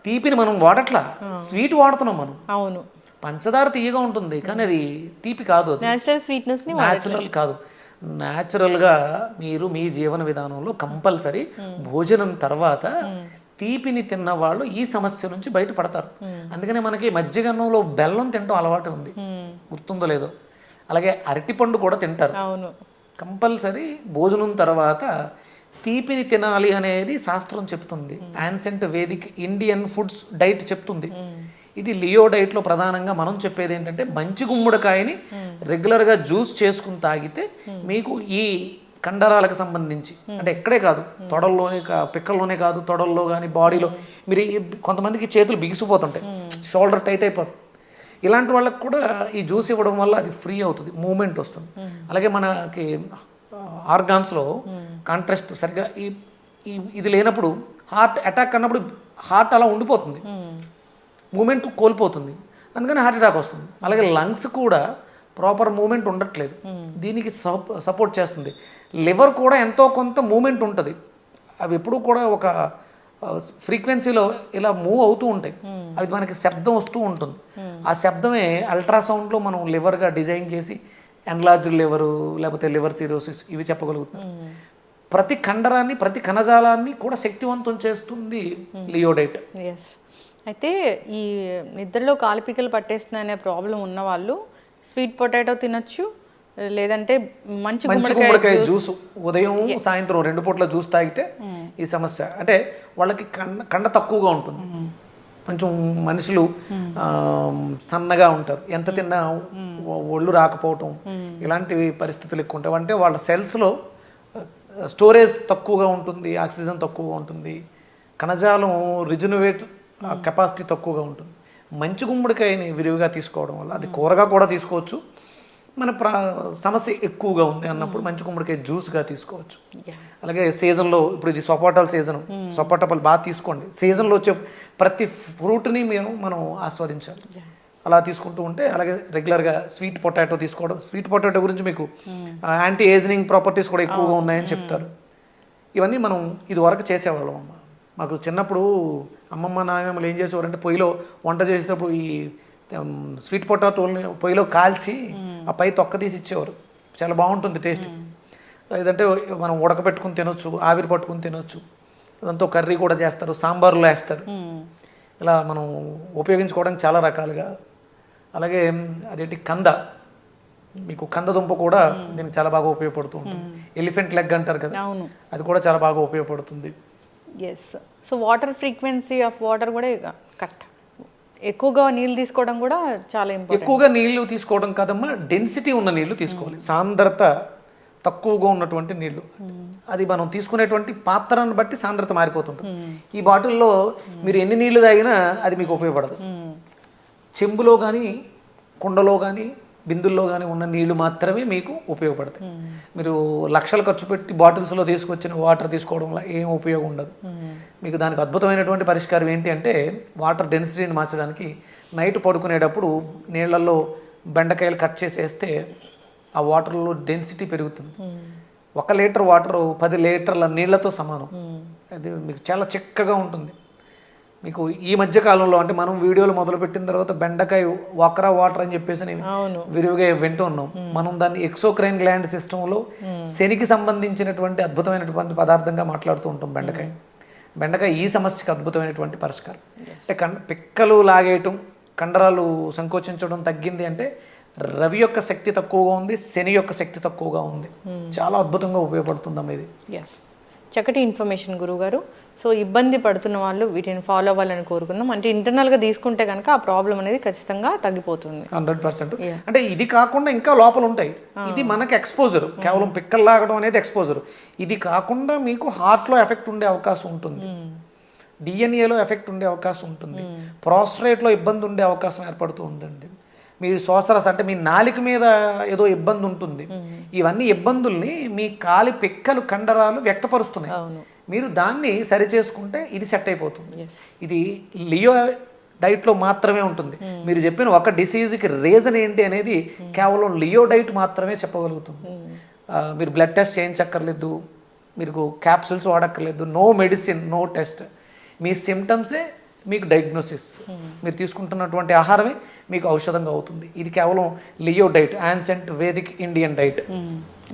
తీపిని మనం వాడట్లా, స్వీట్ వాడుతున్నాం మనం. అవును, పంచదార తీయగా ఉంటుంది కానీ అది తీపి కాదు, నేచురల్ స్వీట్నెస్ ని న్యాచురల్ కాదు. న్యాచురల్గా మీరు మీ జీవన విధానంలో కంపల్సరీ భోజనం తర్వాత తీపిని తిన్న వాళ్ళు ఈ సమస్య నుంచి బయటపడతారు. అందుకనే మనకి మజ్జిగన్నంలో బెల్లం తినడం అలవాటు ఉంది, గుర్తుందో లేదో. అలాగే అరటిపండు కూడా తింటారు. అవును, కంపల్సరీ భోజనం తర్వాత తీపిని తినాలి అనేది శాస్త్రం చెప్తుంది. Ancient Vedic Indian foods diet చెప్తుంది. ఇది లియో డైట్లో ప్రధానంగా మనం చెప్పేది ఏంటంటే మంచి గుమ్మడికాయని రెగ్యులర్గా జ్యూస్ చేసుకుని తాగితే మీకు ఈ కండరాలకు సంబంధించి, అంటే ఎక్కడే కాదు, తొడల్లోనే పిక్కల్లోనే కాదు, తొడల్లో కానీ బాడీలో, మీరు కొంతమందికి చేతులు బిగిసిపోతుంటాయి, షోల్డర్ టైట్ అయిపోతుంది. ఇలాంటి వాళ్ళకి కూడా ఈ జ్యూస్ ఇవ్వడం వల్ల అది ఫ్రీ అవుతుంది, మూమెంట్ వస్తుంది. అలాగే మనకి ఆర్గాన్స్లో కాంట్రాస్ట్ సరిగ్గా ఇది లేనప్పుడు హార్ట్ అటాక్ అన్నప్పుడు హార్ట్ అలా ఉండిపోతుంది, మూమెంట్ కోల్పోతుంది, అందుకని హార్ట్ అటాక్ వస్తుంది. అలాగే లంగ్స్ కూడా ప్రాపర్ మూమెంట్ ఉండట్లేదు, దీనికి సపోర్ట్ చేస్తుంది. లివర్ కూడా ఎంతో కొంత మూమెంట్ ఉంటుంది, అవి ఎప్పుడూ కూడా ఒక ఫ్రీక్వెన్సీలో ఇలా మూవ్ అవుతూ ఉంటాయి, అవి మనకి శబ్దం వస్తూ ఉంటుంది. ఆ శబ్దమే అల్ట్రాసౌండ్లో మనం లివర్గా డిజైన్ చేసి ఎన్లార్జ్డ్ లివరు లేకపోతే లివర్ సిరోసిస్ ఇవి చెప్పగలుగుతాం. ప్రతి కండరాన్ని ప్రతి కణజాలాన్ని కూడా శక్తివంతం చేస్తుంది లియోడైట్. ఎస్. అయితే ఈ నిద్రలో కాలిపికలు పట్టేస్తున్నాయనే ప్రాబ్లం ఉన్న వాళ్ళు స్వీట్ పొటాటో తినొచ్చు, లేదంటే మంచి గుమ్మడికాయ జ్యూస్ ఉదయం సాయంత్రం 2 పూట్ల జ్యూస్ తాగితే ఈ సమస్య, అంటే వాళ్ళకి కండ తక్కువగా ఉంటుంది, కొంచెం మనుషులు సన్నగా ఉంటారు, ఎంత తిన్నా ఒళ్ళు రాకపోవటం ఇలాంటివి పరిస్థితులు ఎక్కువ ఉంటాయి. అంటే వాళ్ళ సెల్స్లో స్టోరేజ్ తక్కువగా ఉంటుంది, ఆక్సిజన్ తక్కువగా ఉంటుంది, కణజాలం రిజనరేట్ కెపాసిటీ తక్కువగా ఉంటుంది. మంచి గుమ్మడికాయని విరివిగా తీసుకోవడం వల్ల, అది కూరగా కూడా తీసుకోవచ్చు, మన సమస్య ఎక్కువగా ఉంది అన్నప్పుడు మంచి గుమ్మడికాయ జ్యూస్గా తీసుకోవచ్చు. అలాగే సీజన్లో ఇప్పుడు ఇది సపోటాల సీజన్, సపోటాలు బాగా తీసుకోండి. సీజన్లో వచ్చే ప్రతి ఫ్రూట్ని మనం ఆస్వాదించాలి, అలా తీసుకుంటూ ఉంటే. అలాగే రెగ్యులర్గా స్వీట్ పొటాటో తీసుకోవడం, స్వీట్ పొటాటో గురించి మీకు యాంటీ ఏజింగ్ ప్రాపర్టీస్ కూడా ఎక్కువగా ఉన్నాయని చెప్తారు. ఇవన్నీ మనం ఇది వరకు చేసేవాళ్ళం అమ్మ. మాకు చిన్నప్పుడు అమ్మమ్మ నాయనమ్మలు ఏం చేసేవారంటే పొయ్యిలో వంట చేసేటప్పుడు ఈ స్వీట్ పొటాటోని పొయ్యిలో కాల్చి ఆ పై తొక్క తీసి ఇచ్చేవారు, చాలా బాగుంటుంది టేస్ట్. లేదంటే మనం ఉడకబెట్టుకుని తినొచ్చు, ఆవిరి పట్టుకుని తినొచ్చు, దాంతో కర్రీ కూడా చేస్తారు, సాంబార్లో వేస్తారు. ఇలా మనం ఉపయోగించుకోవడానికి చాలా రకాలుగా. అలాగే అదేంటి మీకు కందదుంప కూడా దీనికి చాలా బాగా ఉపయోగపడుతూ ఉంటుంది. ఎలిఫెంట్ లెగ్ అంటారు కదా, అది కూడా చాలా బాగా ఉపయోగపడుతుంది. Yes. So water frequency of water కూడా కరెక్ట్, ఎక్కువగా నీళ్ళు తీసుకోవడం కూడా చాలా ఇంపార్టెంట్. ఎక్కువగా నీళ్లు తీసుకోవడం కాదమ్మా, డెన్సిటీ ఉన్న నీళ్లు తీసుకోవాలి, సాంద్రత తక్కువగా ఉన్నటువంటి నీళ్లు. అది మనం తీసుకునేటువంటి పాత్రను బట్టి సాంద్రత మారిపోతుంటుంది. ఈ బాటిల్లో మీరు ఎన్ని నీళ్లు తాగినా అది మీకు ఉపయోగపడదు. చెంబులో కానీ కుండలో కానీ బిందుల్లో కానీ ఉన్న నీళ్లు మాత్రమే మీకు ఉపయోగపడతాయి. మీరు లక్షలు ఖర్చు పెట్టి బాటిల్స్లో తీసుకొచ్చిన వాటర్ తీసుకోవడం వల్ల ఏం ఉపయోగం ఉండదు. మీకు దానికి అద్భుతమైనటువంటి పరిష్కారం ఏంటి అంటే, వాటర్ డెన్సిటీని మార్చడానికి నైట్ పడుకునేటప్పుడు నీళ్ళల్లో బెండకాయలు కట్ చేసి వేస్తే ఆ వాటర్లో డెన్సిటీ పెరుగుతుంది. 1 లీటర్ వాటర్ 10 లీటర్ల నీళ్లతో సమానం. అది మీకు చాలా చిక్కగా ఉంటుంది. మీకు ఈ మధ్య కాలంలో అంటే మనం వీడియోలు మొదలుపెట్టిన తర్వాత బెండకాయ వక్రా వాటర్ అని చెప్పేసి విరివిగా వింటూ ఉన్నాం. మనం దాన్ని ఎక్సోక్రైన్ గ్లాండ్ సిస్టంలో శనికి సంబంధించినటువంటి అద్భుతమైనటువంటి పదార్థంగా మాట్లాడుతూ ఉంటాం. బెండకాయ ఈ సమస్యకు అద్భుతమైనటువంటి పరిష్కారం. అంటే పిక్కలు లాగేయటం, కండరాలు సంకోచించడం తగ్గింది అంటే రవి యొక్క శక్తి తక్కువగా ఉంది, శని యొక్క శక్తి తక్కువగా ఉంది. చాలా అద్భుతంగా ఉపయోగపడుతుందమ్మా ఇది. చక్కటి ఇన్ఫర్మేషన్ గురువుగారు. సో ఇబ్బంది పడుతున్న వాళ్ళు వీటిని ఫాలో అవ్వాలని కోరుకుందాం. అంటే ఇంటర్నల్గా తీసుకుంటే కనుక ఆ ప్రాబ్లం అనేది ఖచ్చితంగా తగ్గిపోతుంది 100%. అంటే ఇది కాకుండా ఇంకా లోపల ఉంటాయి. ఇది మనకి ఎక్స్పోజర్, కేవలం పిక్కలు లాగడం అనేది ఎక్స్పోజర్. ఇది కాకుండా మీకు హార్ట్లో ఎఫెక్ట్ ఉండే అవకాశం ఉంటుంది, డిఎన్ఏలో ఎఫెక్ట్ ఉండే అవకాశం ఉంటుంది, ప్రాస్ట్రేట్లో ఇబ్బంది ఉండే అవకాశం ఏర్పడుతూ ఉందండి. మీరు శ్వాసరస అంటే మీ నాలిక మీద ఏదో ఇబ్బంది ఉంటుంది. ఇవన్నీ ఇబ్బందుల్ని మీ కాలి పిక్కలు కండరాలు వ్యక్తపరుస్తున్నాయి. మీరు దాన్ని సరి చేసుకుంటే ఇది సెట్ అయిపోతుంది. ఇది లియో డైట్లో మాత్రమే ఉంటుంది. మీరు చెప్పిన ఒక డిసీజ్కి రీజన్ ఏంటి అనేది కేవలం లియో డైట్ మాత్రమే చెప్పగలుగుతుంది. మీరు బ్లడ్ టెస్ట్ చేయించక్కర్లేదు, మీరు క్యాప్సూల్స్ వాడక్కర్లేదు, నో మెడిసిన్, నో టెస్ట్. మీ సిమ్టమ్సే మీకు డయాగ్నోసిస్, మీరు తీసుకుంటున్నటువంటి ఆహారమే మీకు ఔషధంగా అవుతుంది. ఇది కేవలం leo diet, ancient Vedic Indian diet.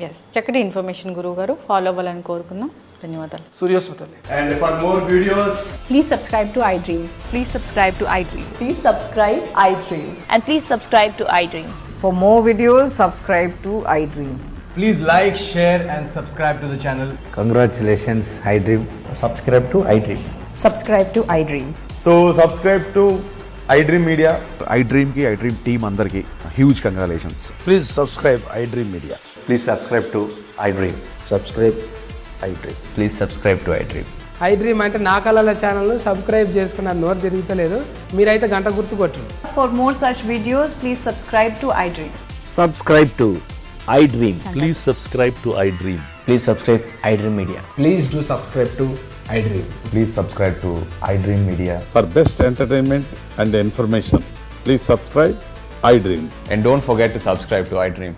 Yes, చక్కటి ఇన్ఫర్మేషన్ గురువు గారు, ఫాలో అవ్వాలని కోరుకుందాం. ధన్యవాదాలు. సూర్యోస్మితల్లి. And for more videos, Please subscribe to iDream. Please subscribe to iDream. Please subscribe iDream. And please subscribe to iDream. For more videos, subscribe to iDream. please like, share and subscribe to the channel. Congratulations, iDream. Subscribe to iDream. Subscribe to iDream. So subscribe to iDream Media. iDream ki iDream team andarki huge congratulations. Please subscribe iDream Media. Please subscribe to iDream. Subscribe iDream. Please subscribe to iDream. iDream అంటే నా కళల ఛానల్ సబ్స్క్రైబ్ చేసుకున్న నోరు తిరుగుతలేదు, మీరైతే గంట గుర్తు కొట్టండి. For more such videos, please subscribe to iDream. Subscribe to iDream. Please subscribe to iDream. Please subscribe iDream Media. Please do subscribe to iDream. Please subscribe to iDream Media. For best entertainment and information, please subscribe iDream. And don't forget to subscribe to iDream.